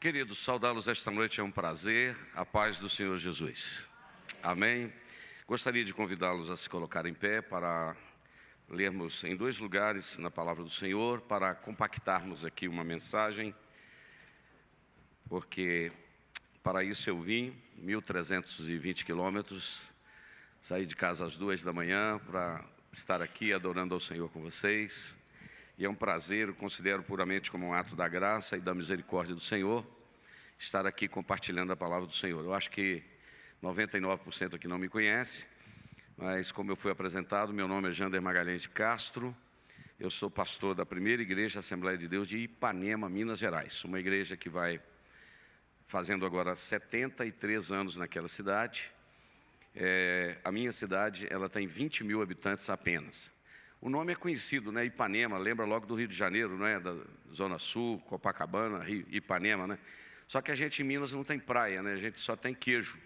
Queridos, saudá-los esta noite é um prazer, a paz do Senhor Jesus. Amém? Gostaria de convidá-los a se colocar em pé para lermos em dois lugares na palavra do Senhor, para compactarmos aqui uma mensagem, porque para isso eu vim, 1.320 quilômetros, saí de casa às 2 da manhã para estar aqui adorando ao Senhor com vocês. E é um prazer, eu considero puramente como um ato da graça e da misericórdia do Senhor, estar aqui compartilhando a palavra do Senhor. Eu acho que 99% aqui não me conhece, mas como eu fui apresentado, meu nome é Jander Magalhães de Castro, eu sou pastor da primeira igreja Assembleia de Deus de Ipanema, Minas Gerais, uma igreja que vai fazendo agora 73 anos naquela cidade. A minha cidade, ela tem 20 mil habitantes apenas. O nome é conhecido, né? Ipanema, lembra logo do Rio de Janeiro, né? Da Zona Sul, Copacabana, Rio, Ipanema, né? Só que a gente em Minas não tem praia, né? A gente só tem queijo.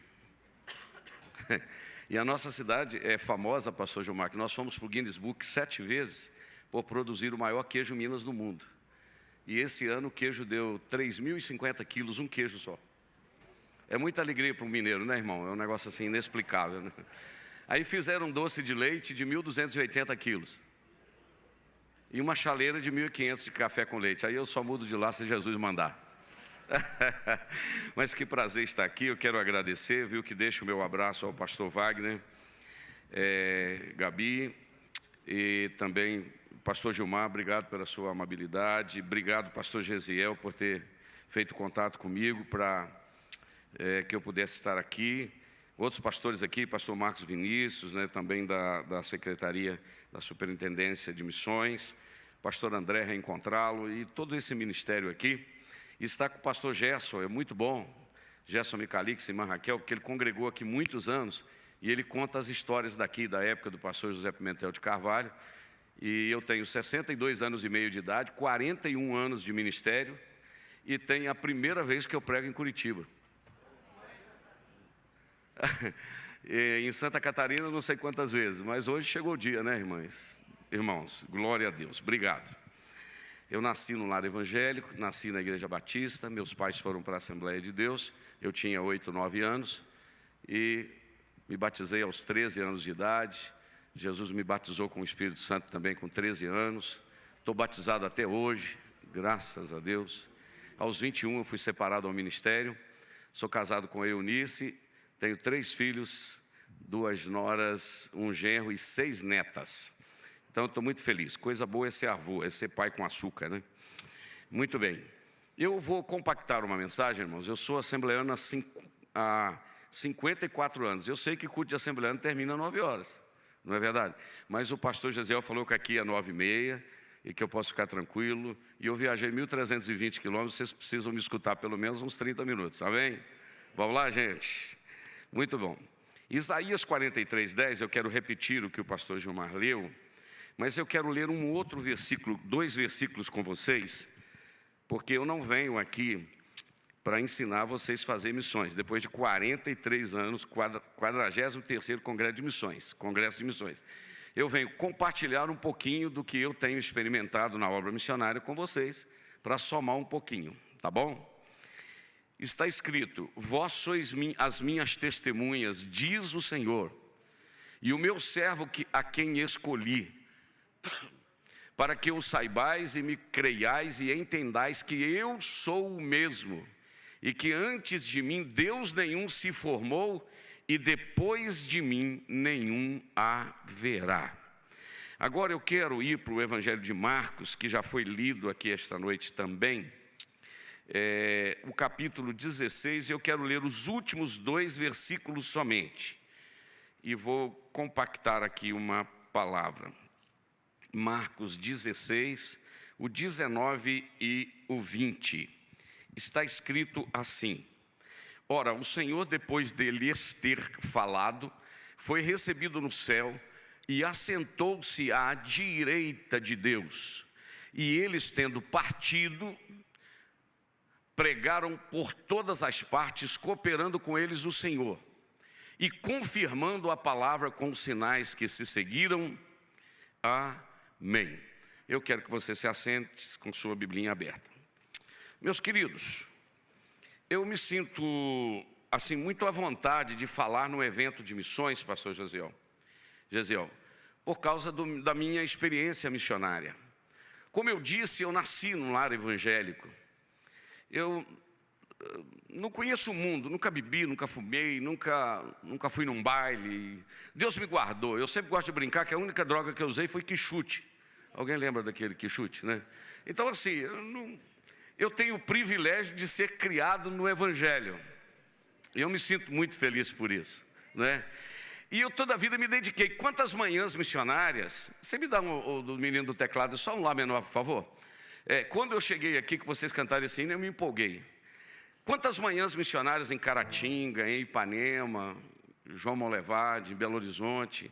E a nossa cidade é famosa, pastor Gilmar, que nós fomos para o Guinness Book 7 vezes por produzir o maior queijo Minas do mundo. E esse ano o queijo deu 3.050 quilos, um queijo só. É muita alegria para um mineiro, né, irmão? É um negócio assim inexplicável, né? Aí fizeram um doce de leite de 1.280 quilos. E uma chaleira de 1.500 de café com leite. Aí eu só mudo de lá se Jesus mandar. Mas que prazer estar aqui. Eu quero agradecer, viu, que deixo o meu abraço ao pastor Wagner, Gabi e também pastor Gilmar, obrigado pela sua amabilidade. Obrigado, pastor Gesiel, por ter feito contato comigo para que eu pudesse estar aqui. Outros pastores aqui, pastor Marcos Vinícius, né, também da Secretaria da Superintendência de Missões, pastor André, reencontrá-lo e todo esse ministério aqui. E está com o pastor Gerson, é muito bom, Gerson Micalix e irmã Raquel, porque ele congregou aqui muitos anos e ele conta as histórias daqui, da época do pastor José Pimentel de Carvalho. E eu tenho 62 anos e meio de idade, 41 anos de ministério e tenho a primeira vez que eu prego em Curitiba. Em Santa Catarina não sei quantas vezes, mas hoje chegou o dia, né, irmãos, glória a Deus, obrigado. Eu nasci no lar evangélico, nasci na Igreja Batista, meus pais foram para a Assembleia de Deus, eu tinha 8, 9 anos e me batizei aos 13 anos de idade. Jesus me batizou com o Espírito Santo também com 13 anos, estou batizado até hoje, graças a Deus. Aos 21 eu fui separado ao ministério, sou casado com a Eunice. Tenho 3 filhos, 2 noras, um genro e 6 netas. Então, estou muito feliz. Coisa boa é ser avô, é ser pai com açúcar, né? Muito bem. Eu vou compactar uma mensagem, irmãos. Eu sou assembleano há 54 anos. Eu sei que o culto de assembleano termina às 9 horas, não é verdade? Mas o pastor Gesiel falou que aqui é 9h30 e que eu posso ficar tranquilo. E eu viajei 1.320 quilômetros, vocês precisam me escutar pelo menos uns 30 minutos, amém? Vamos lá, gente? Muito bom. Isaías 43:10, eu quero repetir o que o pastor Gilmar leu, mas eu quero ler um outro versículo, 2 versículos com vocês, porque eu não venho aqui para ensinar vocês a fazer missões. Depois de 43 anos, 43º Congresso de Missões. Eu venho compartilhar um pouquinho do que eu tenho experimentado na obra missionária com vocês, para somar um pouquinho, tá bom? Está escrito: vós sois as minhas testemunhas, diz o Senhor, e o meu servo a quem escolhi, para que o saibais e me creiais e entendais que eu sou o mesmo, e que antes de mim Deus nenhum se formou, e depois de mim nenhum haverá. Agora eu quero ir para o Evangelho de Marcos, que já foi lido aqui esta noite também, o capítulo 16, eu quero ler os últimos 2 versículos somente, e vou compactar aqui uma palavra. Marcos 16, o 19 e o 20, está escrito assim: ora, o Senhor, depois de lhes ter falado, foi recebido no céu e assentou-se à direita de Deus, e eles, tendo partido, pregaram por todas as partes, cooperando com eles o Senhor e confirmando a palavra com os sinais que se seguiram. Amém. Eu quero que você se assente com sua Biblinha aberta. Meus queridos, eu me sinto assim muito à vontade de falar no evento de missões, pastor Gesiel, por causa da minha experiência missionária. Como eu disse, eu nasci num lar evangélico. Eu não conheço o mundo, nunca bebi, nunca fumei, nunca fui num baile. Deus me guardou. Eu sempre gosto de brincar que a única droga que eu usei foi quichute. Alguém lembra daquele quichute, né? Então assim, eu tenho o privilégio de ser criado no Evangelho. E eu me sinto muito feliz por isso, né? E eu toda a vida me dediquei. Quantas manhãs missionárias? Você me dá do menino do teclado só um lá menor, por favor? Quando eu cheguei aqui, que vocês cantaram esse hino, eu me empolguei. Quantas manhãs missionárias em Caratinga, em Ipanema, João Molevade, em Belo Horizonte,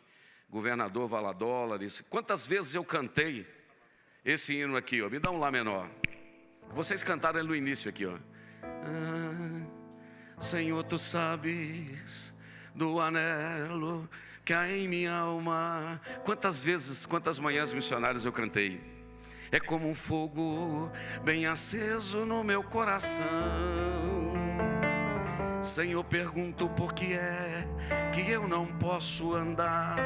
Governador Valadares. Quantas vezes eu cantei esse hino aqui, ó? Me dá um lá menor. Vocês cantaram ele no início aqui, ó. Senhor, tu sabes do anelo que há em minha alma. Quantas vezes, quantas manhãs missionárias eu cantei. É como um fogo bem aceso no meu coração. Senhor, pergunto por que é que eu não posso andar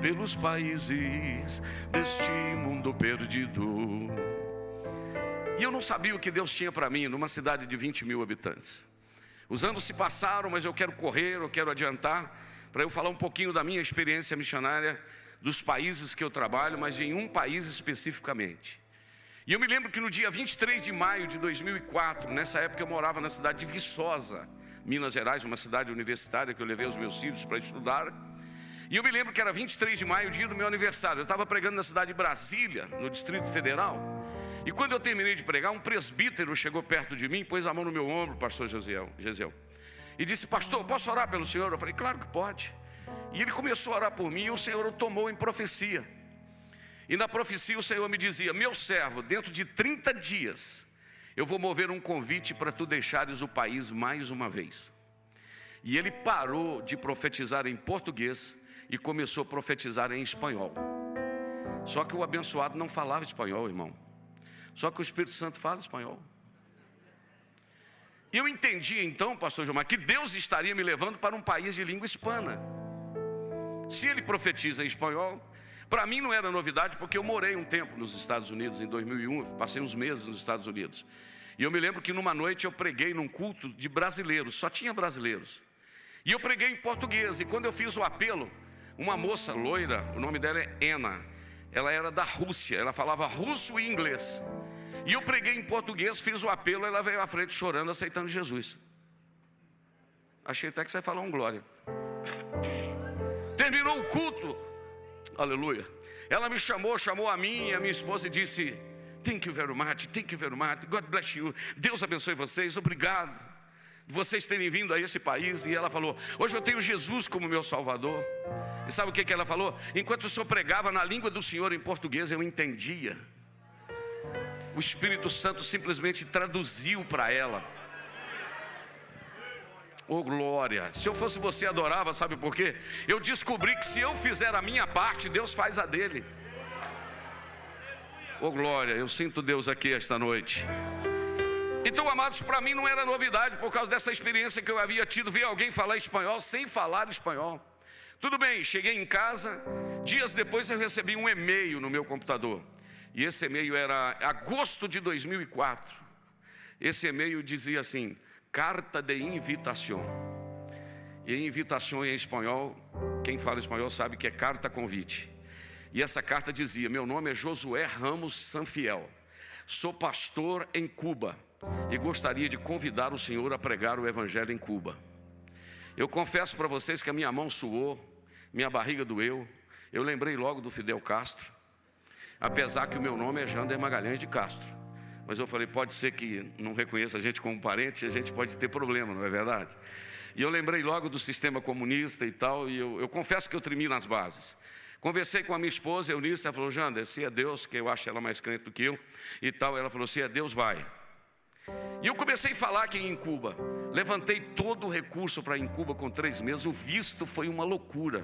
pelos países deste mundo perdido. E eu não sabia o que Deus tinha para mim numa cidade de 20 mil habitantes. Os anos se passaram, mas eu quero correr, eu quero adiantar, para eu falar um pouquinho da minha experiência missionária, dos países que eu trabalho, mas em um país especificamente. E eu me lembro que no dia 23 de maio de 2004, nessa época eu morava na cidade de Viçosa, Minas Gerais, uma cidade universitária que eu levei os meus filhos para estudar. E eu me lembro que era 23 de maio, o dia do meu aniversário. Eu estava pregando na cidade de Brasília, no Distrito Federal. E quando eu terminei de pregar, um presbítero chegou perto de mim, pôs a mão no meu ombro, pastor Gesiel, e disse: pastor, posso orar pelo senhor? Eu falei: claro que pode. E ele começou a orar por mim, e o Senhor o tomou em profecia. E na profecia o Senhor me dizia: meu servo, dentro de 30 dias eu vou mover um convite para tu deixares o país mais uma vez. E ele parou de profetizar em português e começou a profetizar em espanhol. Só que o abençoado não falava espanhol, irmão. Só que o Espírito Santo fala espanhol. E eu entendi então, pastor Gilmar, que Deus estaria me levando para um país de língua hispana. Se ele profetiza em espanhol, para mim não era novidade, porque eu morei um tempo nos Estados Unidos, em 2001, passei uns meses nos Estados Unidos. E eu me lembro que numa noite eu preguei num culto de brasileiros, só tinha brasileiros. E eu preguei em português, e quando eu fiz o apelo, uma moça loira, o nome dela é Ena, ela era da Rússia, ela falava russo e inglês. E eu preguei em português, fiz o apelo, ela veio à frente chorando, aceitando Jesus. Achei até que você ia falar um glória. Terminou o culto, aleluia. Ela me chamou a mim e a minha esposa e disse: thank you very much, God bless you. Deus abençoe vocês, obrigado de vocês terem vindo a esse país. E ela falou: hoje eu tenho Jesus como meu Salvador. E sabe o que ela falou? Enquanto o senhor pregava na língua do Senhor em português, eu entendia. O Espírito Santo simplesmente traduziu para ela. Oh glória, se eu fosse você adorava, sabe por quê? Eu descobri que se eu fizer a minha parte, Deus faz a dele. Oh glória, eu sinto Deus aqui esta noite. Então, amados, para mim não era novidade, por causa dessa experiência que eu havia tido, ver alguém falar espanhol sem falar espanhol. Tudo bem, cheguei em casa, dias depois eu recebi um e-mail no meu computador. E esse e-mail era agosto de 2004. Esse e-mail dizia assim: carta de invitação. E invitação em espanhol, quem fala espanhol sabe que é carta convite. E essa carta dizia: meu nome é Josué Ramos Sanfiel, sou pastor em Cuba e gostaria de convidar o senhor a pregar o evangelho em Cuba. Eu confesso para vocês que a minha mão suou, minha barriga doeu. Eu lembrei logo do Fidel Castro, apesar que o meu nome é Jander Magalhães de Castro. Mas eu falei: pode ser que não reconheça a gente como parente, a gente pode ter problema, não é verdade? E eu lembrei logo do sistema comunista e tal, e eu confesso que eu tremi nas bases. Conversei com a minha esposa, Eunice, ela falou: Jander, se é Deus, que eu acho ela mais crente do que eu e tal, ela falou: se é Deus, vai. E eu comecei a falar aqui em Cuba. Levantei todo o recurso para ir em Cuba com 3 meses. O visto foi uma loucura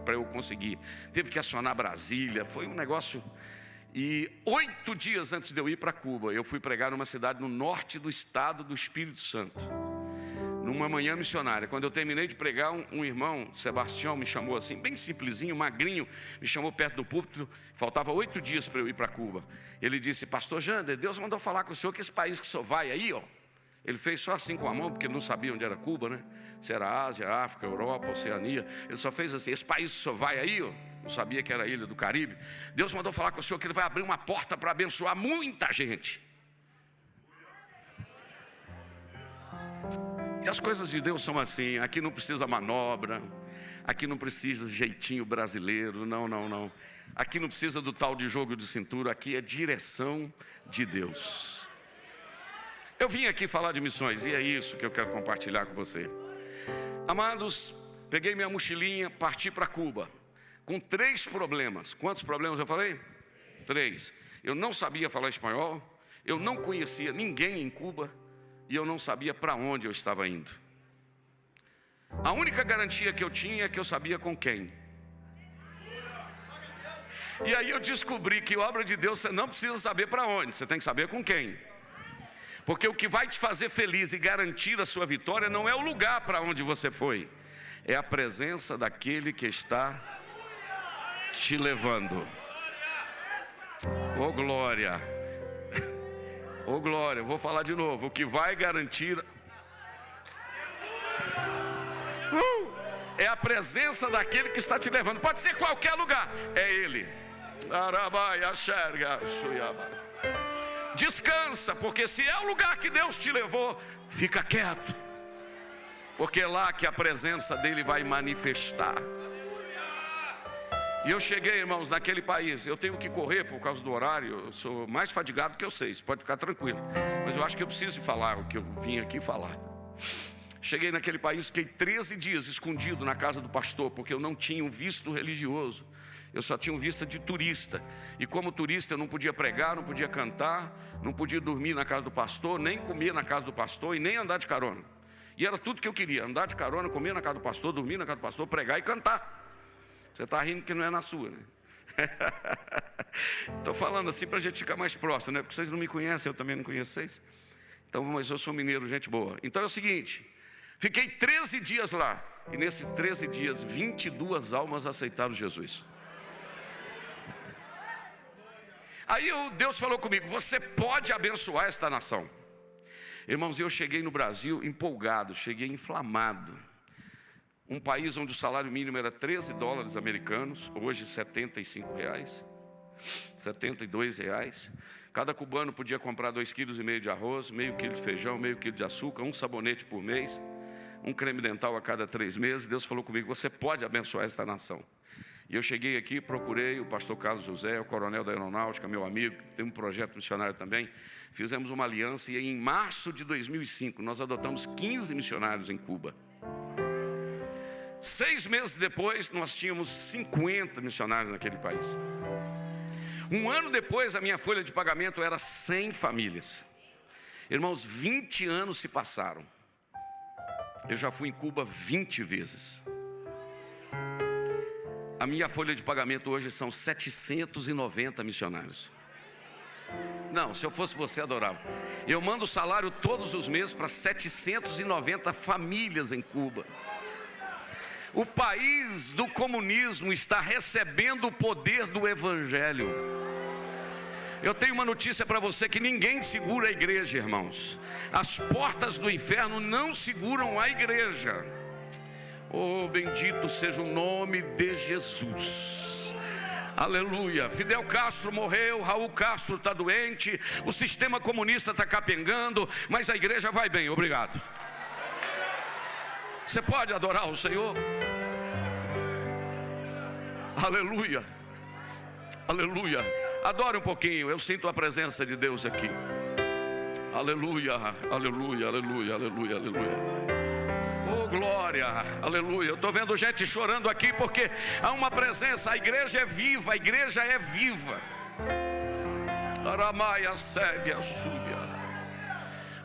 para eu conseguir. Teve que acionar Brasília, foi um negócio. E 8 dias antes de eu ir para Cuba, eu fui pregar numa cidade no norte do estado do Espírito Santo. numa manhã missionária. Quando eu terminei de pregar, um irmão, Sebastião, me chamou assim, bem simplesinho, magrinho, me chamou perto do púlpito. Faltava 8 dias para eu ir para Cuba. Ele disse: pastor Jander, Deus mandou falar com o senhor que esse país que o senhor vai aí, ó. Ele fez só assim com a mão, porque ele não sabia onde era Cuba, né? Se era Ásia, África, Europa, Oceania. Ele só fez assim: esse país que o senhor vai aí, ó. Não sabia que era a ilha do Caribe. Deus mandou falar com o senhor que ele vai abrir uma porta para abençoar muita gente. E as coisas de Deus são assim. Aqui não precisa manobra, aqui não precisa jeitinho brasileiro, não. Aqui não precisa do tal de jogo de cintura, aqui é direção de Deus. Eu vim aqui falar de missões e é isso que eu quero compartilhar com você. Amados, peguei minha mochilinha, parti para Cuba, com 3 problemas. Quantos problemas eu falei? 3. Eu não sabia falar espanhol, eu não conhecia ninguém em Cuba, e eu não sabia para onde eu estava indo. A única garantia que eu tinha é que eu sabia com quem. E aí eu descobri que obra de Deus você não precisa saber para onde, você tem que saber com quem. Porque o que vai te fazer feliz e garantir a sua vitória não é o lugar para onde você foi, é a presença daquele que está te levando. Oh glória! Oh glória, vou falar de novo. O que vai garantir é a presença daquele que está te levando. Pode ser qualquer lugar, é Ele. Descansa, porque se é o lugar que Deus te levou, fica quieto, porque é lá que a presença dele vai manifestar. E eu cheguei, irmãos, naquele país. Eu tenho que correr por causa do horário. Eu sou mais fadigado que vocês, pode ficar tranquilo. Mas eu acho que eu preciso falar o que eu vim aqui falar. Cheguei naquele país, fiquei 13 dias escondido na casa do pastor, porque eu não tinha um visto religioso. Eu só tinha um visto de turista. E como turista eu não podia pregar, não podia cantar, não podia dormir na casa do pastor, nem comer na casa do pastor e nem andar de carona. E era tudo que eu queria: andar de carona, comer na casa do pastor, dormir na casa do pastor, pregar e cantar. Você está rindo que não é na sua, né? Estou falando assim para a gente ficar mais próximo, né? Porque vocês não me conhecem, eu também não conheço vocês. Então, mas eu sou mineiro, gente boa. Então é o seguinte, fiquei 13 dias lá. E nesses 13 dias, 22 almas aceitaram Jesus. Aí Deus falou comigo: você pode abençoar esta nação. Irmãos, eu cheguei no Brasil empolgado, cheguei inflamado. Um país onde o salário mínimo era 13 dólares americanos, hoje 75 reais, 72 reais. Cada cubano podia comprar 2,5 kg de arroz, meio quilo de feijão, meio quilo de açúcar, um sabonete por mês, um creme dental a cada 3 meses. Deus falou comigo: você pode abençoar esta nação. E eu cheguei aqui, procurei o pastor Carlos José, o coronel da aeronáutica, meu amigo, que tem um projeto missionário também. Fizemos uma aliança e em março de 2005 nós adotamos 15 missionários em Cuba. 6 meses depois, nós tínhamos 50 missionários naquele país. 1 ano depois, a minha folha de pagamento era 100 famílias. Irmãos, 20 anos se passaram. Eu já fui em Cuba 20 vezes. A minha folha de pagamento hoje são 790 missionários. Não, se eu fosse você, adorava. Eu mando salário todos os meses para 790 famílias em Cuba. O país do comunismo está recebendo o poder do Evangelho. Eu tenho uma notícia para você: que ninguém segura a igreja, irmãos. As portas do inferno não seguram a igreja. Oh, bendito seja o nome de Jesus. Aleluia. Fidel Castro morreu, Raul Castro está doente, o sistema comunista está capengando, mas a igreja vai bem, obrigado. Você pode adorar o Senhor? Aleluia. Aleluia. Adore um pouquinho, eu sinto a presença de Deus aqui. Aleluia, aleluia, aleluia, aleluia, aleluia. Oh glória, aleluia. Eu estou vendo gente chorando aqui porque há uma presença. A igreja é viva, a igreja é viva. Aramaia segue a súbia.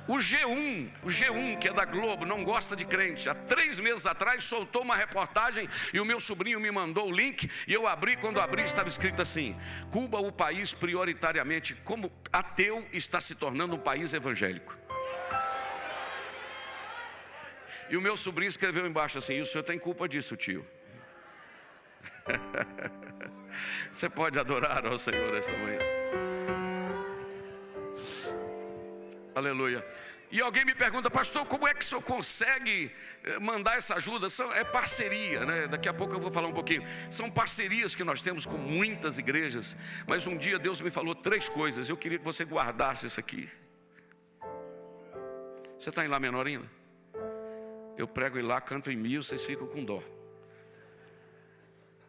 O G1, que é da Globo, não gosta de crente. Há 3 meses atrás soltou uma reportagem e o meu sobrinho me mandou o link. E eu abri, quando abri estava escrito assim: Cuba, o país prioritariamente como ateu, está se tornando um país evangélico. E o meu sobrinho escreveu embaixo assim: e o senhor tem culpa disso, tio. Você pode adorar ao Senhor esta manhã. Aleluia. E alguém me pergunta: pastor, como é que o senhor consegue mandar essa ajuda? É parceria, né? Daqui a pouco eu vou falar um pouquinho. São parcerias que nós temos com muitas igrejas. Mas um dia Deus me falou 3 coisas. Eu queria que você guardasse isso aqui. Você está em Lá menor ainda? Eu prego em Lá, canto em Mi, vocês ficam com dó.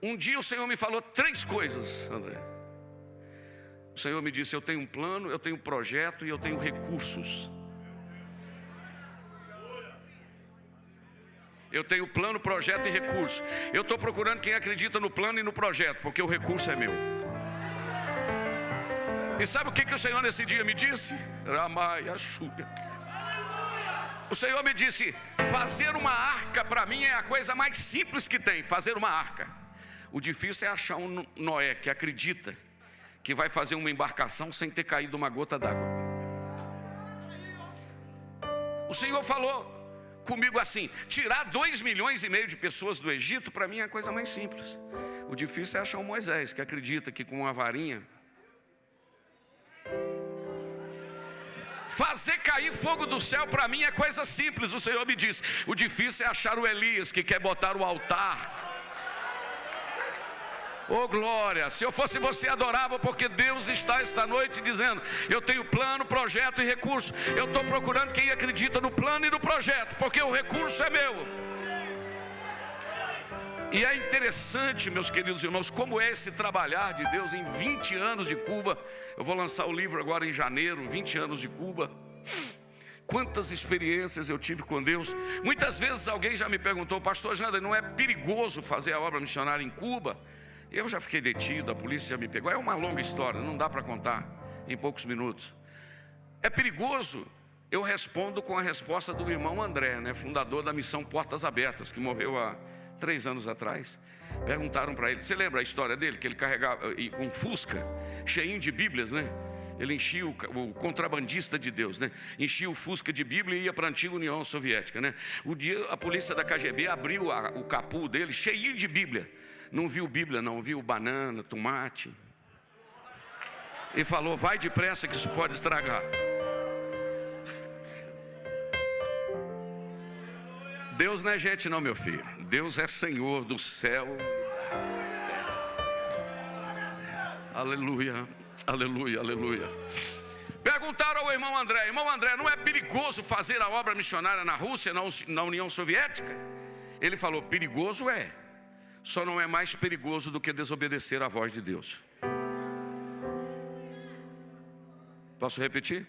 Um dia o Senhor me falou 3 coisas, André. O Senhor me disse: eu tenho um plano, eu tenho um projeto e eu tenho recursos. Eu tenho plano, projeto e recurso. Eu estou procurando quem acredita no plano e no projeto, porque o recurso é meu. E sabe o que o Senhor nesse dia me disse? O Senhor me disse: fazer uma arca para mim é a coisa mais simples que tem. Fazer uma arca. O difícil é achar um Noé que acredita que vai fazer uma embarcação sem ter caído uma gota d'água. O Senhor falou comigo assim: tirar 2,5 milhões de pessoas do Egito, para mim é a coisa mais simples. O difícil é achar um Moisés que acredita que com uma varinha fazer cair fogo do céu, para mim é coisa simples. O Senhor me disse: o difícil é achar o Elias que quer botar o altar. Oh glória, se eu fosse você adorava, porque Deus está esta noite dizendo: eu tenho plano, projeto e recurso. Eu estou procurando quem acredita no plano e no projeto, porque o recurso é meu. E é interessante, meus queridos irmãos, como é esse trabalhar de Deus em 20 anos de Cuba. Eu vou lançar o livro agora em janeiro, 20 anos de Cuba. Quantas experiências eu tive com Deus. Muitas vezes alguém já me perguntou: pastor Jander, não é perigoso fazer a obra missionária em Cuba? Eu já fiquei detido, a polícia já me pegou. É uma longa história, não dá para contar em poucos minutos. É perigoso? Eu respondo com a resposta do irmão André, né, fundador da missão Portas Abertas, que morreu há 3 anos atrás. Perguntaram para ele, você lembra a história dele? Que ele carregava um Fusca cheinho de Bíblias, né? Ele enchia o contrabandista de Deus, né? Enchia o Fusca de Bíblia e ia para a antiga União Soviética, né? O dia a polícia da KGB abriu o capô dele cheinho de Bíblia. Não viu Bíblia não, viu banana, tomate. E falou: vai depressa que isso pode estragar. Deus não é gente não, meu filho. Deus é Senhor do céu. Aleluia, aleluia, aleluia. Perguntaram ao irmão André: irmão André, não é perigoso fazer a obra missionária na Rússia, na União Soviética? Ele falou: perigoso é. Só não é mais perigoso do que desobedecer à voz de Deus. Posso repetir?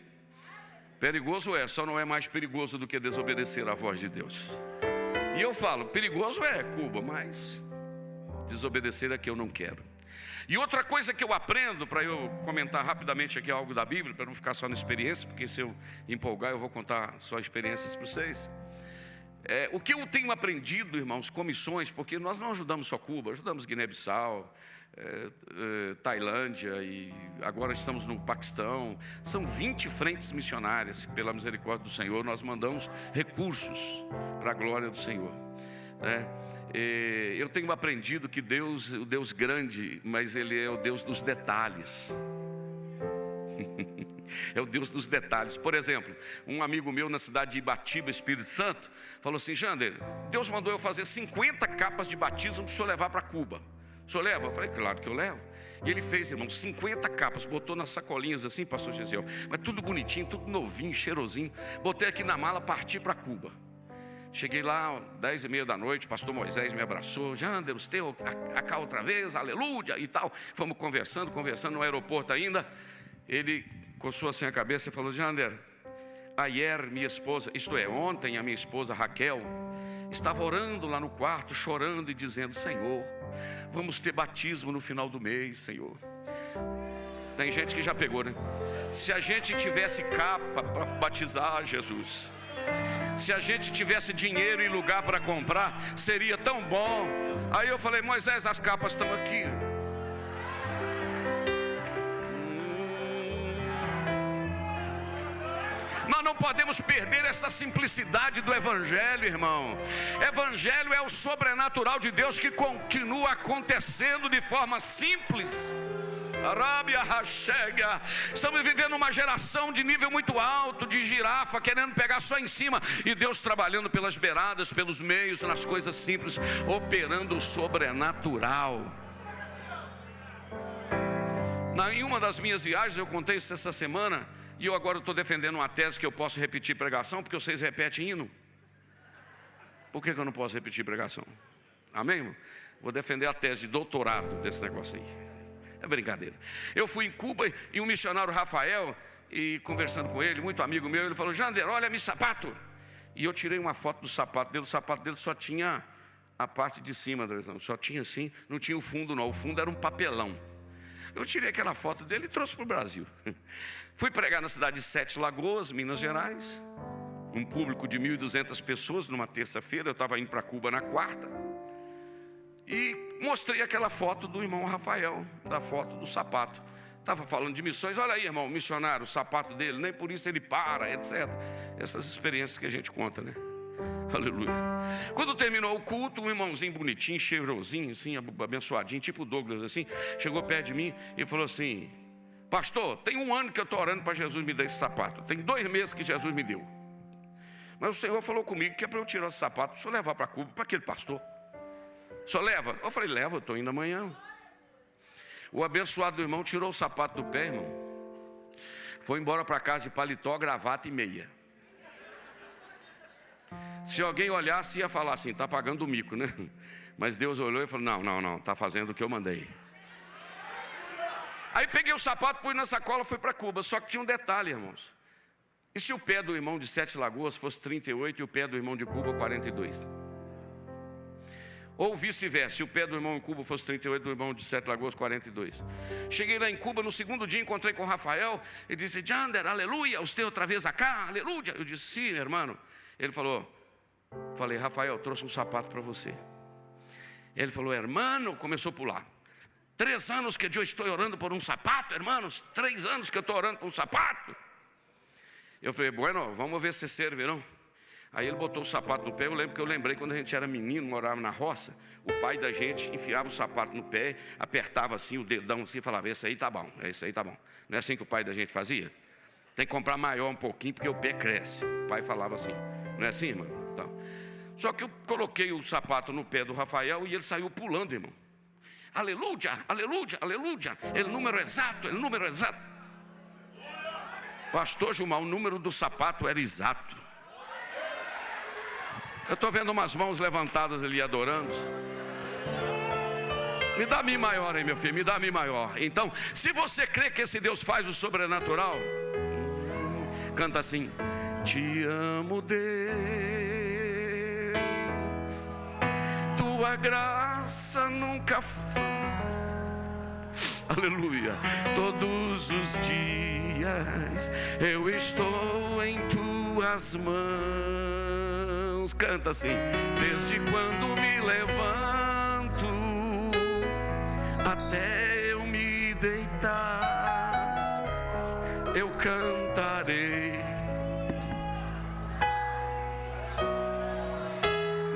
Perigoso é, só não é mais perigoso do que desobedecer à voz de Deus. E eu falo: perigoso é Cuba, mas desobedecer é que eu não quero. E outra coisa que eu aprendo, para eu comentar rapidamente aqui algo da Bíblia, para não ficar só na experiência, porque se eu empolgar eu vou contar só experiências para vocês. O que eu tenho aprendido, irmãos, com missões, porque nós não ajudamos só Cuba, ajudamos Guiné-Bissau, Tailândia, e agora estamos no Paquistão. São 20 frentes missionárias, pela misericórdia do Senhor, nós mandamos recursos para a glória do Senhor, né? Eu tenho aprendido que Deus, o Deus grande, mas Ele é o Deus dos detalhes. É o Deus dos detalhes. Por exemplo, um amigo meu na cidade de Ibatiba, Espírito Santo, falou assim: Jander, Deus mandou eu fazer 50 capas de batismo para o senhor levar para Cuba. O senhor leva? Eu falei: claro que eu levo. E ele fez, irmão, 50 capas, botou nas sacolinhas assim, pastor Gesiel, mas tudo bonitinho, tudo novinho, cheirosinho. Botei aqui na mala, parti para Cuba. Cheguei lá, 10h30 da noite, o pastor Moisés me abraçou: Jander, você cá outra vez, aleluia e tal. Fomos conversando no aeroporto ainda. Ele coçou assim a cabeça e falou: Jander, ayer minha esposa, isto é, ontem a minha esposa Raquel, estava orando lá no quarto, chorando e dizendo: Senhor, vamos ter batismo no final do mês, Senhor. Tem gente que já pegou, né? Se a gente tivesse capa para batizar, Jesus, se a gente tivesse dinheiro e lugar para comprar, seria tão bom. Aí eu falei: Moisés, as capas estão aqui. Nós não podemos perder essa simplicidade do Evangelho, irmão. Evangelho é o sobrenatural de Deus que continua acontecendo de forma simples. Arábia Rachega. Estamos vivendo uma geração de nível muito alto, de girafa, querendo pegar só em cima, e Deus trabalhando pelas beiradas, pelos meios, nas coisas simples, operando o sobrenatural. Em uma das minhas viagens, eu contei isso essa semana, e eu agora estou defendendo uma tese que eu posso repetir pregação, porque vocês repetem hino. Por que eu não posso repetir pregação? Amém, irmão? Vou defender a tese de doutorado desse negócio aí. É brincadeira. Eu fui em Cuba e um missionário Rafael, e conversando com ele, muito amigo meu, ele falou: Jander, olha meu sapato. E eu tirei uma foto do sapato dele. O sapato dele só tinha a parte de cima, só tinha assim, não tinha o fundo não. O fundo era um papelão. Eu tirei aquela foto dele e trouxe para o Brasil. Fui pregar na cidade de Sete Lagoas, Minas Gerais. Um público de 1.200 pessoas numa terça-feira. Eu estava indo para Cuba na quarta. E mostrei aquela foto do irmão Rafael, da foto do sapato. Estava falando de missões. Olha aí, irmão, o missionário, o sapato dele, nem por isso ele para, etc. Essas experiências que a gente conta, né? Aleluia. Quando terminou o culto, um irmãozinho bonitinho, cheirosinho, assim, abençoadinho, tipo Douglas, assim, chegou perto de mim e falou assim: pastor, tem 1 ano que eu estou orando para Jesus me dar esse sapato. Tem 2 meses que Jesus me deu. Mas o Senhor falou comigo que é para eu tirar esse sapato, para o senhor levar para Cuba, para aquele pastor. O senhor leva? Eu falei: leva, eu estou indo amanhã. O abençoado do irmão tirou o sapato do pé, irmão. Foi embora para casa de paletó, gravata e meia. Se alguém olhasse, ia falar assim: está pagando o mico, né? Mas Deus olhou e falou: não, está fazendo o que eu mandei. Aí peguei o sapato, pus na sacola, fui para Cuba. Só que tinha um detalhe, irmãos. E se o pé do irmão de Sete Lagoas fosse 38 e o pé do irmão de Cuba 42? Ou vice-versa, se o pé do irmão em Cuba fosse 38, do irmão de Sete Lagoas 42. Cheguei lá em Cuba, no segundo dia encontrei com o Rafael. Ele disse: Jander, aleluia, você outra vez acá, aleluia. Eu disse: sim, irmão. Ele falou, falei: Rafael, trouxe um sapato para você. Ele falou: hermano, começou a pular. 3 anos que eu estou orando por um sapato, hermanos. 3 anos que eu estou orando por um sapato. Eu falei: bueno, vamos ver se serve, não? Aí ele botou o sapato no pé. Eu lembro que eu lembrei quando a gente era menino, morava na roça. O pai da gente enfiava o sapato no pé, apertava assim o dedão assim e falava: esse aí tá bom, esse aí tá bom. Não é assim que o pai da gente fazia? Tem que comprar maior um pouquinho porque o pé cresce. O pai falava assim. Não é assim, irmão? Então, só que eu coloquei o sapato no pé do Rafael e ele saiu pulando, irmão. Aleluia, aleluia, aleluia. Ele número exato, ele número exato. Pastor Gilmar, o número do sapato era exato. Eu estou vendo umas mãos levantadas ali adorando. Me dá Mi maior aí, meu filho, me dá Mi maior. Então, se você crê que esse Deus faz o sobrenatural, canta assim: te amo, Deus, tua graça nunca falta. Aleluia. Todos os dias eu estou em tuas mãos. Canta assim: desde quando me levanto até eu me deitar, eu cantarei.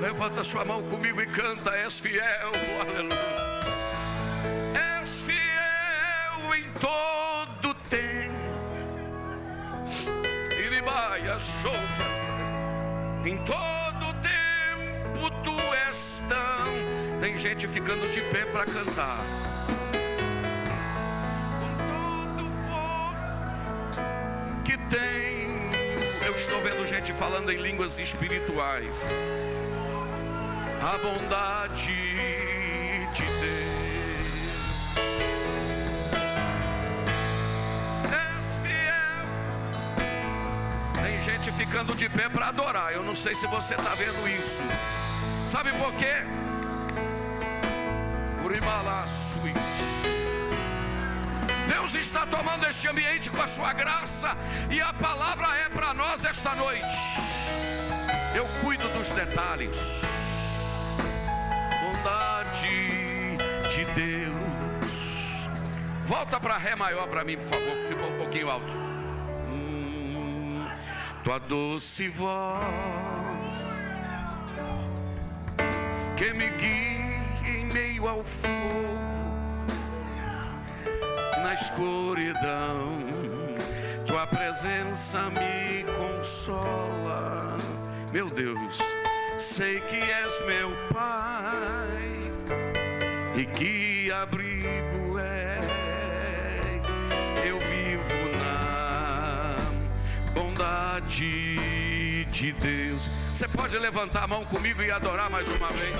Levanta sua mão comigo e canta: és fiel, aleluia. És fiel em todo tempo. Em todo tempo tu és tão. Tem gente ficando de pé para cantar. Com todo fogo que tenho, eu estou vendo gente falando em línguas espirituais. A bondade de Deus. És fiel. Tem gente ficando de pé para adorar. Eu não sei se você está vendo isso. Sabe por quê? Deus está tomando este ambiente com a sua graça. E a palavra é para nós esta noite. Eu cuido dos detalhes. Bondade de Deus. Volta para Ré maior para mim, por favor, que ficou um pouquinho alto. tua doce voz que me guia em meio ao fogo, na escuridão. Tua presença me consola. Meu Deus, sei que és meu Pai e que abrigo és. Eu vivo na bondade de Deus. Você pode levantar a mão comigo e adorar mais uma vez?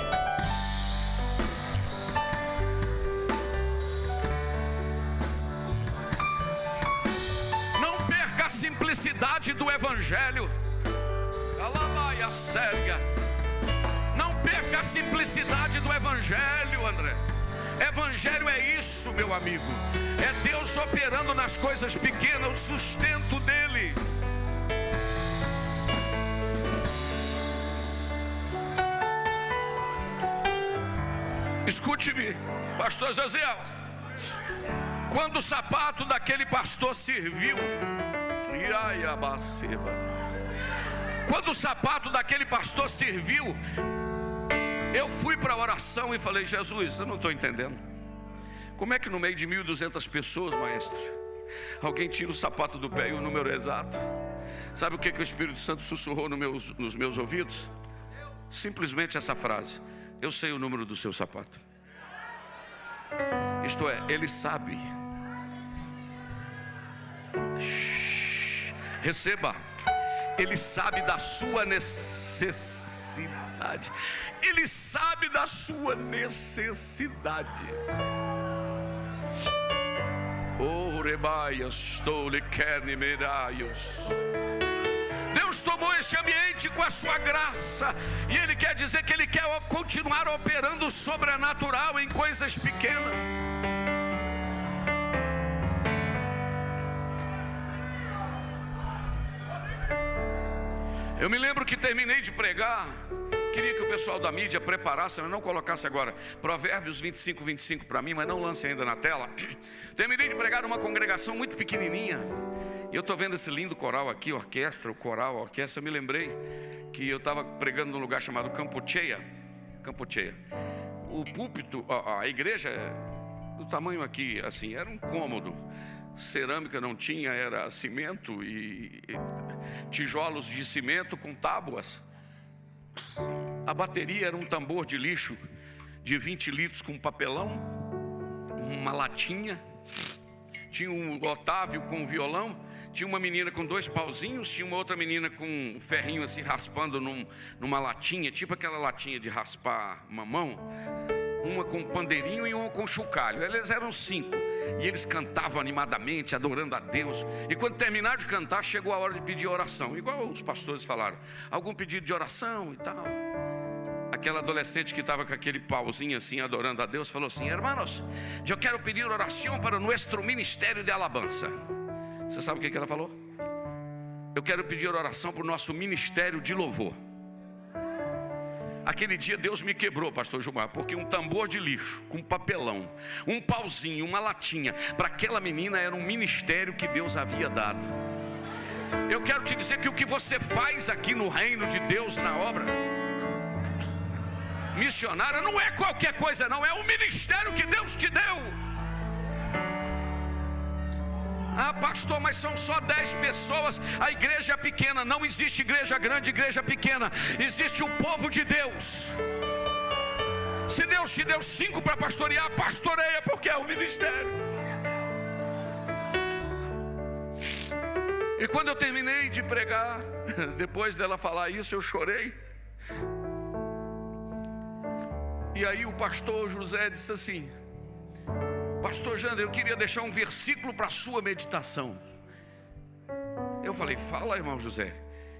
Não perca a simplicidade do Evangelho. Alamaia séria. Não perca a simplicidade do Evangelho, André. Evangelho é isso, meu amigo. É Deus operando nas coisas pequenas, o sustento dele. Escute-me, pastor Josiel. Quando o sapato daquele pastor serviu, quando o sapato daquele pastor serviu, eu fui para a oração e falei: Jesus, eu não estou entendendo. Como é que no meio de 1.200 pessoas, maestro, alguém tira o sapato do pé e o número exato? Sabe o que o Espírito Santo sussurrou nos meus ouvidos? Simplesmente essa frase: eu sei o número do seu sapato. Isto é, ele sabe. Receba. Ele sabe da sua necessidade. Ele sabe da sua necessidade. Oh, rebaias, tole kerne medaios. Deus tomou este ambiente com a sua graça, e Ele quer dizer que Ele quer continuar operando o sobrenatural em coisas pequenas. Eu me lembro que terminei de pregar, queria que o pessoal da mídia preparasse, mas não colocasse agora Provérbios 25, 25 para mim, mas não lance ainda na tela. Terminei de pregar numa congregação muito pequenininha, e eu estou vendo esse lindo coral aqui, orquestra, o coral, a orquestra. Eu me lembrei que eu estava pregando num lugar chamado Campocheia. O púlpito, a igreja, do tamanho aqui, assim, era um cômodo. Cerâmica não tinha, era cimento e tijolos de cimento com tábuas. A bateria era um tambor de lixo de 20 litros com papelão, uma latinha. Tinha um Otávio com violão, tinha uma menina com 2 pauzinhos, tinha uma outra menina com um ferrinho assim raspando numa latinha, tipo aquela latinha de raspar mamão, uma com pandeirinho e uma com chocalho. Eles eram 5 e eles cantavam animadamente, adorando a Deus. E quando terminaram de cantar, chegou a hora de pedir oração, igual os pastores falaram: algum pedido de oração e tal. Aquela adolescente que estava com aquele pauzinho assim, adorando a Deus, falou assim: hermanos, eu quero pedir oração para o nosso ministério de alabança. Você sabe o que ela falou? Eu quero pedir oração para o nosso ministério de louvor. Aquele dia Deus me quebrou, pastor Gilmar, porque um tambor de lixo com papelão, um pauzinho, uma latinha, para aquela menina era um ministério que Deus havia dado. Eu quero te dizer que o que você faz aqui no reino de Deus, na obra missionária, não é qualquer coisa não, é o ministério que Deus te deu. Ah, pastor, mas são só 10 pessoas, a igreja é pequena. Não existe igreja grande, igreja pequena. Existe o povo de Deus. Se Deus te deu 5 para pastorear, pastoreia, porque é o ministério. E quando eu terminei de pregar, depois dela falar isso, eu chorei. E aí o pastor José disse assim: pastor Jander, eu queria deixar um versículo para a sua meditação. Eu falei: fala, irmão José.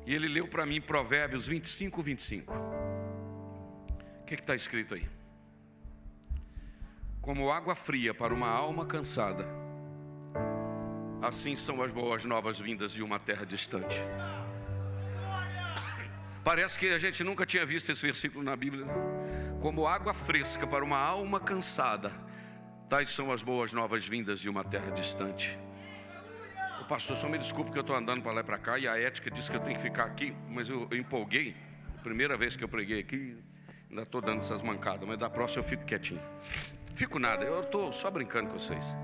E ele leu para mim Provérbios 25, 25. O que está escrito aí? Como água fria para uma alma cansada, assim são as boas novas vindas de uma terra distante. Parece que a gente nunca tinha visto esse versículo na Bíblia, né? Como água fresca para uma alma cansada, tais são as boas novas vindas de uma terra distante. Pastor, só me desculpe que eu estou andando para lá e para cá, e a ética diz que eu tenho que ficar aqui, mas eu empolguei. Primeira vez que eu preguei aqui, ainda estou dando essas mancadas, mas da próxima eu fico quietinho. Fico nada, eu estou só brincando com vocês.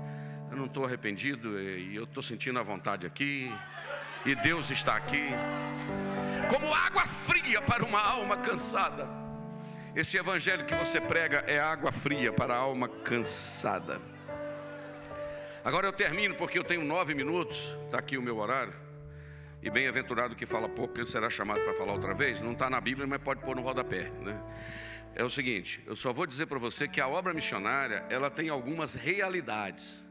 Eu não estou arrependido e eu estou sentindo a vontade aqui, e Deus está aqui como água fria para uma alma cansada. Esse evangelho que você prega é água fria para a alma cansada. Agora eu termino porque eu tenho 9 minutos, está aqui o meu horário. E bem-aventurado que fala pouco, ele será chamado para falar outra vez. Não está na Bíblia, mas pode pôr no rodapé, né? É o seguinte, eu só vou dizer para você que a obra missionária, ela tem algumas realidades.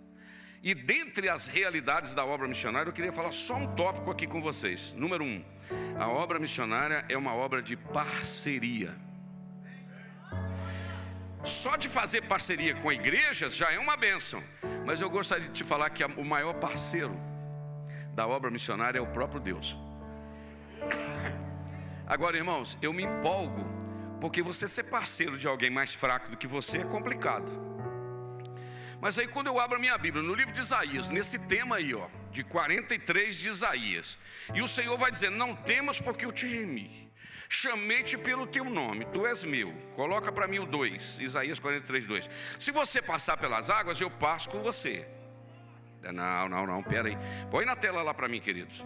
E dentre as realidades da obra missionária, eu queria falar só um tópico aqui com vocês. Número 1, a obra missionária é uma obra de parceria. Só de fazer parceria com igrejas já é uma bênção. Mas eu gostaria de te falar que o maior parceiro da obra missionária é o próprio Deus. Agora, irmãos, eu me empolgo, porque você ser parceiro de alguém mais fraco do que você é complicado. Mas aí quando eu abro a minha Bíblia, no livro de Isaías, nesse tema aí, ó, de 43 de Isaías, e o Senhor vai dizer: não temas, porque eu te remi, chamei-te pelo teu nome, tu és meu. Coloca para mim o 2, Isaías 43, 2. Se você passar pelas águas, eu passo com você. Não, pera aí. Põe na tela lá para mim, queridos.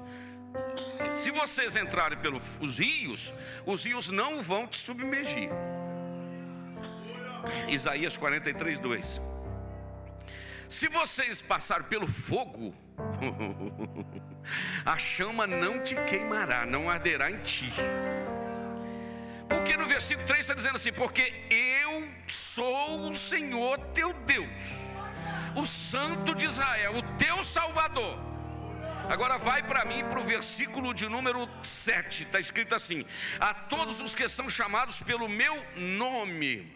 Se vocês entrarem pelos rios, os rios não vão te submergir. Isaías 43, 2. Se vocês passarem pelo fogo, a chama não te queimará, não arderá em ti. Porque no versículo 3 está dizendo assim: porque eu sou o Senhor teu Deus, o Santo de Israel, o teu Salvador. Agora vai para mim para o versículo de número 7, está escrito assim: a todos os que são chamados pelo meu nome,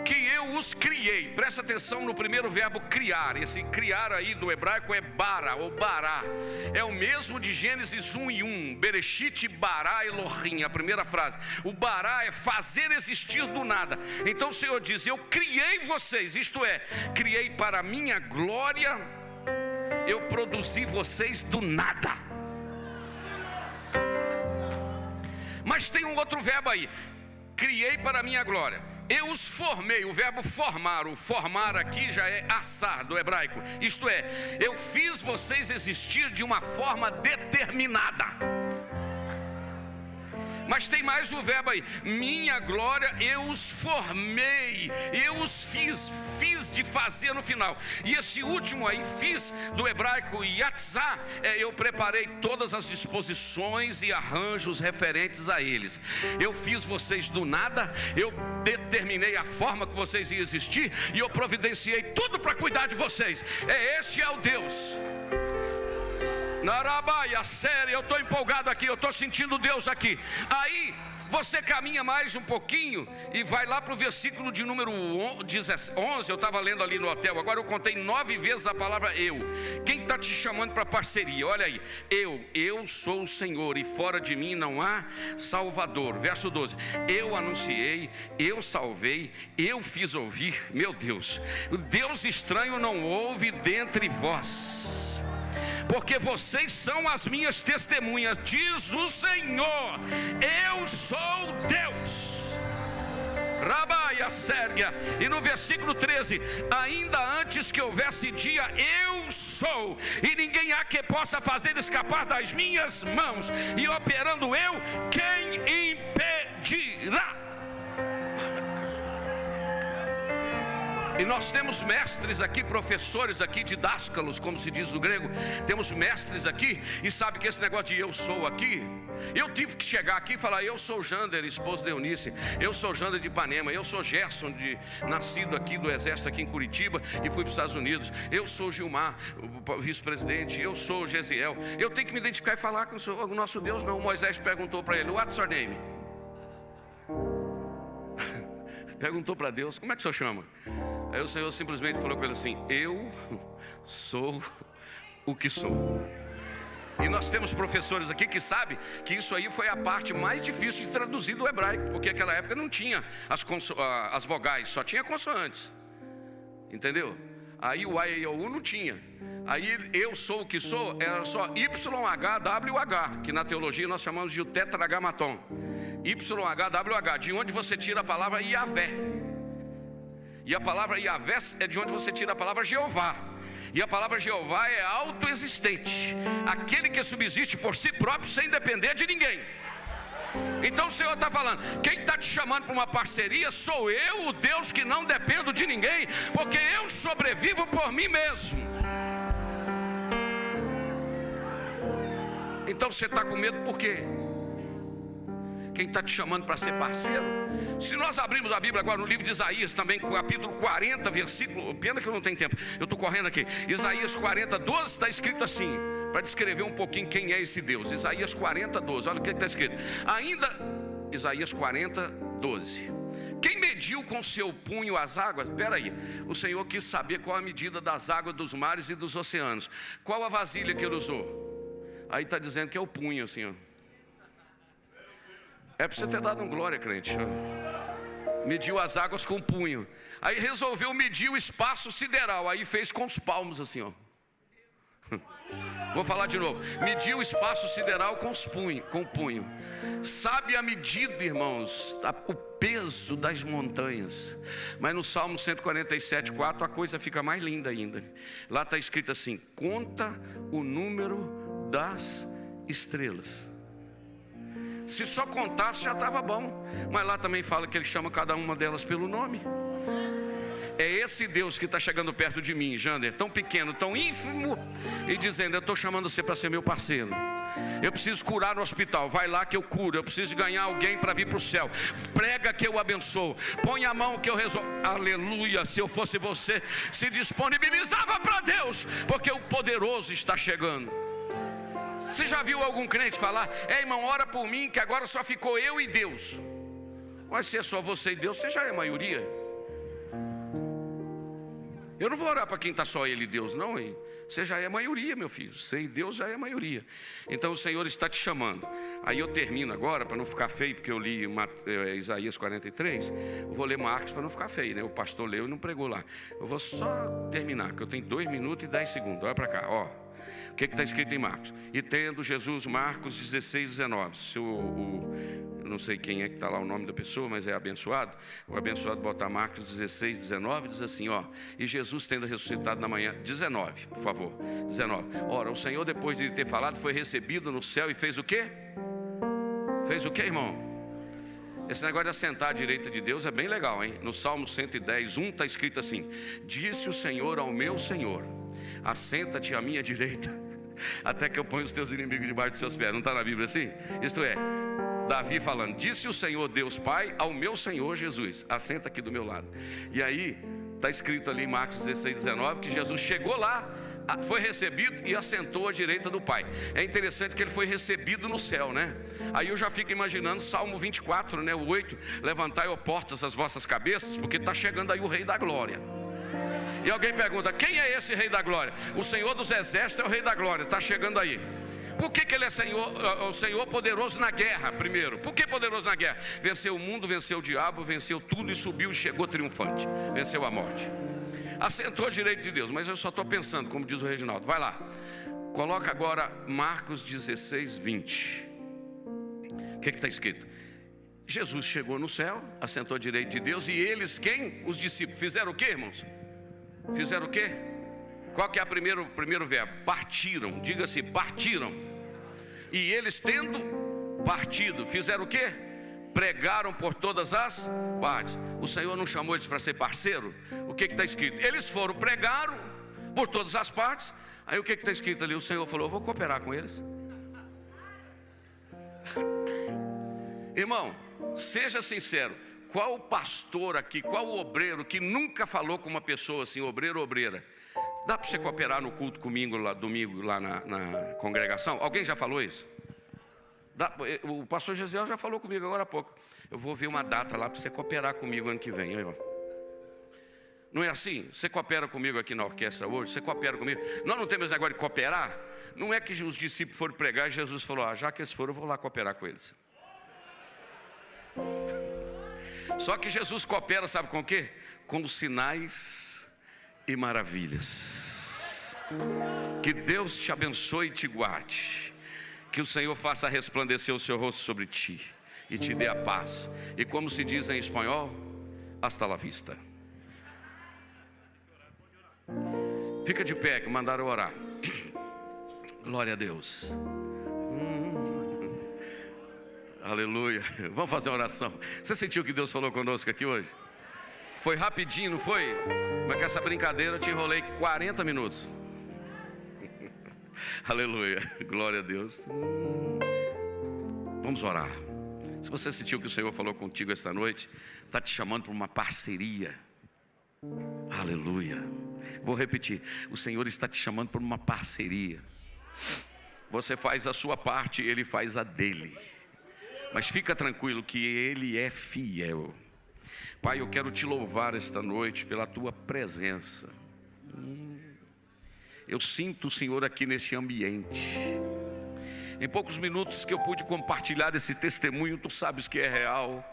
que eu os criei. Presta atenção no primeiro verbo criar. Esse criar aí do hebraico é bara ou bará. É o mesmo de Gênesis 1 e 1. Bereshit bara Elohim, a primeira frase. O bará é fazer existir do nada. Então o Senhor diz: eu criei vocês, isto é, criei para a minha glória. Eu produzi vocês do nada. Mas tem um outro verbo aí: criei para a minha glória. Eu os formei. O verbo formar, o formar aqui já é assar do hebraico. Isto é, eu fiz vocês existir de uma forma determinada. Mas tem mais um verbo aí: minha glória, eu os formei, eu os fiz de fazer no final. E esse último aí, fiz, do hebraico yatzá, eu preparei todas as disposições e arranjos referentes a eles. Eu fiz vocês do nada, eu determinei a forma que vocês iam existir, e eu providenciei tudo para cuidar de vocês. Este é o Deus. Narabaia, sério, eu estou empolgado aqui, eu estou sentindo Deus aqui. Aí você caminha mais um pouquinho e vai lá para o versículo de número 11. Eu estava lendo ali no hotel, agora eu contei 9 vezes a palavra eu. Quem está te chamando para parceria? Olha aí: eu sou o Senhor, e fora de mim não há Salvador. Verso 12: eu anunciei, eu salvei, eu fiz ouvir. Meu Deus, Deus estranho não houve dentre vós, porque vocês são as minhas testemunhas, diz o Senhor. Eu sou Deus. Rabaia Sérgia. E no versículo 13: ainda antes que houvesse dia, eu sou, e ninguém há que possa fazer escapar das minhas mãos, e operando eu, quem impedirá? E nós temos mestres aqui, professores aqui, didáscalos, como se diz no grego. Temos mestres aqui, e sabe que esse negócio de eu sou aqui, eu tive que chegar aqui e falar: eu sou Jander, esposo de Eunice, eu sou Jander de Ipanema, eu sou Gerson, nascido aqui do exército aqui em Curitiba e fui para os Estados Unidos, eu sou Gilmar, o vice-presidente, eu sou Gesiel. Eu tenho que me identificar e falar com o nosso Deus. Não, Moisés perguntou para ele: what's your name? Perguntou para Deus: como é que o senhor chama? Aí o Senhor simplesmente falou com ele assim: eu sou o que sou. E nós temos professores aqui que sabem que isso aí foi a parte mais difícil de traduzir do hebraico, porque naquela época não tinha as vogais, só tinha consoantes. Entendeu? Aí o A, E, I, O, U não tinha. Aí eu sou o que sou, era só YHWH, que na teologia nós chamamos de o tetragrammaton. YHWH, de onde você tira a palavra Yahvé. E a palavra Yahvé é de onde você tira a palavra Jeová. E a palavra Jeová é autoexistente, aquele que subsiste por si próprio sem depender de ninguém. Então o Senhor está falando, quem está te chamando para uma parceria sou eu, o Deus que não dependo de ninguém, porque eu sobrevivo por mim mesmo. Então você está com medo por quê? Quem está te chamando para ser parceiro? Se nós abrirmos a Bíblia agora no livro de Isaías, também capítulo 40, versículo, pena que eu não tenho tempo, eu estou correndo aqui. Isaías 40, 12 está escrito assim, para descrever um pouquinho quem é esse Deus. Isaías 40, 12, olha o que está escrito. Ainda, Isaías 40, 12. Quem mediu com seu punho as águas? Espera aí, o Senhor quis saber qual a medida das águas dos mares e dos oceanos. Qual a vasilha que ele usou? Aí está dizendo que é o punho assim, ó. É para você ter dado um glória, crente. Mediu as águas com o punho. Aí resolveu medir o espaço sideral. Aí fez com os palmos assim, ó. Vou falar de novo. Mediu o espaço sideral com o punho. Sabe a medida, irmãos, o peso das montanhas. Mas no Salmo 147, 4, a coisa fica mais linda ainda. Lá está escrito assim: conta o número das estrelas. Se só contasse já estava bom. Mas lá também fala que ele chama cada uma delas pelo nome. É esse Deus que está chegando perto de mim, Jander, tão pequeno, tão ínfimo, e dizendo: eu estou chamando você para ser meu parceiro. Eu preciso curar no hospital, vai lá que eu curo. Eu preciso ganhar alguém para vir para o céu. Prega que eu abençoo. Põe a mão que eu resolvo. Aleluia, se eu fosse você, se disponibilizava para Deus, porque o poderoso está chegando. Você já viu algum crente falar: irmão, ora por mim que agora só ficou eu e Deus? Mas se é só você e Deus, você já é a maioria. Eu não vou orar para quem está só ele e Deus, não, hein? Você já é a maioria, meu filho. Você e Deus já é a maioria. Então o Senhor está te chamando. Aí eu termino agora, para não ficar feio, porque eu li Isaías 43. Eu vou ler Marcos para não ficar feio, né? O pastor leu e não pregou lá. Eu vou só terminar, que eu tenho 2 minutos e 10 segundos. Olha para cá, ó. O que está escrito em Marcos? E tendo Jesus, Marcos 16, 19. Eu não sei quem é que está lá o nome da pessoa, mas é abençoado. O abençoado bota Marcos 16, 19, diz assim, ó. E Jesus tendo ressuscitado na manhã, 19, por favor, 19. Ora, o Senhor, depois de ter falado, foi recebido no céu e fez o quê? Fez o quê, irmão? Esse negócio de assentar à direita de Deus é bem legal, hein? No Salmo 110, 1 está escrito assim: disse o Senhor ao meu Senhor: assenta-te à minha direita, até que eu ponha os teus inimigos debaixo dos seus pés. Não está na Bíblia assim? Isto é, Davi falando: disse o Senhor Deus Pai ao meu Senhor Jesus: assenta aqui do meu lado. E aí está escrito ali em Marcos 16, 19 que Jesus chegou lá, foi recebido e assentou à direita do Pai. É interessante que ele foi recebido no céu, né? Aí eu já fico imaginando Salmo 24, né? O 8: levantai, ó portas, as vossas cabeças, porque está chegando aí o Rei da Glória. E alguém pergunta: quem é esse Rei da Glória? O Senhor dos Exércitos é o Rei da Glória, está chegando aí. Por que ele é o Senhor poderoso na guerra? Primeiro, por que poderoso na guerra? Venceu o mundo, venceu o diabo, venceu tudo e subiu e chegou triunfante. Venceu a morte. Assentou à direita de Deus. Mas eu só estou pensando, como diz o Reginaldo. Vai lá, coloca agora Marcos 16, 20. O que está escrito? Jesus chegou no céu, assentou à direita de Deus. E eles, quem? Os discípulos. Fizeram o quê, irmãos? Fizeram o quê? Qual que é o primeiro verbo? Partiram. Diga assim: partiram. E eles, tendo partido, fizeram o quê? Pregaram por todas as partes. O Senhor não chamou eles para ser parceiro? O que está escrito? Eles foram, pregaram por todas as partes. Aí o que está escrito ali? O Senhor falou: eu vou cooperar com eles. Irmão, seja sincero. Qual pastor aqui, qual obreiro que nunca falou com uma pessoa assim, obreiro ou obreira: dá para você cooperar no culto comigo lá, domingo, lá na congregação? Alguém já falou isso? O pastor Gesiel já falou comigo agora há pouco: eu vou ver uma data lá para você cooperar comigo ano que vem, irmão. Não é assim? Você coopera comigo aqui na orquestra hoje? Você coopera comigo? Nós não temos agora de cooperar? Não é que os discípulos foram pregar e Jesus falou: já que eles foram, eu vou lá cooperar com eles. Só que Jesus coopera, sabe com o quê? Com os sinais e maravilhas. Que Deus te abençoe e te guarde. Que o Senhor faça resplandecer o seu rosto sobre ti e te dê a paz. E como se diz em espanhol, hasta la vista. Fica de pé que mandaram orar. Glória a Deus. Aleluia. Vamos fazer uma oração. Você sentiu que Deus falou conosco aqui hoje? Foi rapidinho, não foi? Mas com essa brincadeira eu te enrolei 40 minutos. Aleluia. Glória a Deus. Vamos orar. Se você sentiu que o Senhor falou contigo esta noite, está te chamando para uma parceria. Aleluia. Vou repetir. O Senhor está te chamando para uma parceria. Você faz a sua parte, Ele faz a dele. Mas fica tranquilo que Ele é fiel. Pai, eu quero te louvar esta noite pela tua presença. Eu sinto o Senhor aqui neste ambiente. Em poucos minutos que eu pude compartilhar esse testemunho, tu sabes que é real.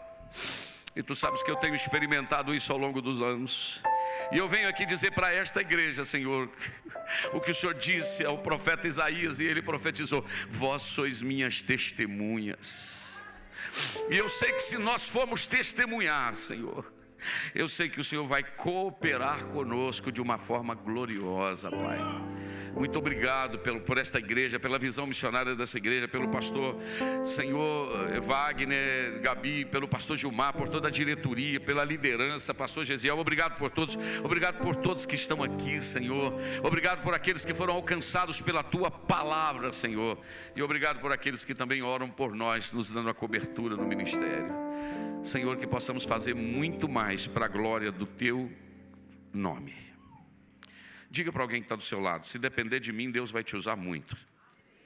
E tu sabes que eu tenho experimentado isso ao longo dos anos. E eu venho aqui dizer para esta igreja, Senhor, o que o Senhor disse ao profeta Isaías, e ele profetizou: vós sois minhas testemunhas. E eu sei que se nós formos testemunhar, Senhor, eu sei que o Senhor vai cooperar conosco de uma forma gloriosa, Pai. Muito obrigado por esta igreja, pela visão missionária dessa igreja, pelo pastor, Senhor, Wagner, Gabi, pelo pastor Gilmar, por toda a diretoria, pela liderança, pastor Gesiel. Obrigado por todos que estão aqui, Senhor. Obrigado por aqueles que foram alcançados pela tua palavra, Senhor. E obrigado por aqueles que também oram por nós, nos dando a cobertura no ministério. Senhor, que possamos fazer muito mais para a glória do teu nome. Diga para alguém que está do seu lado: se depender de mim, Deus vai te usar muito.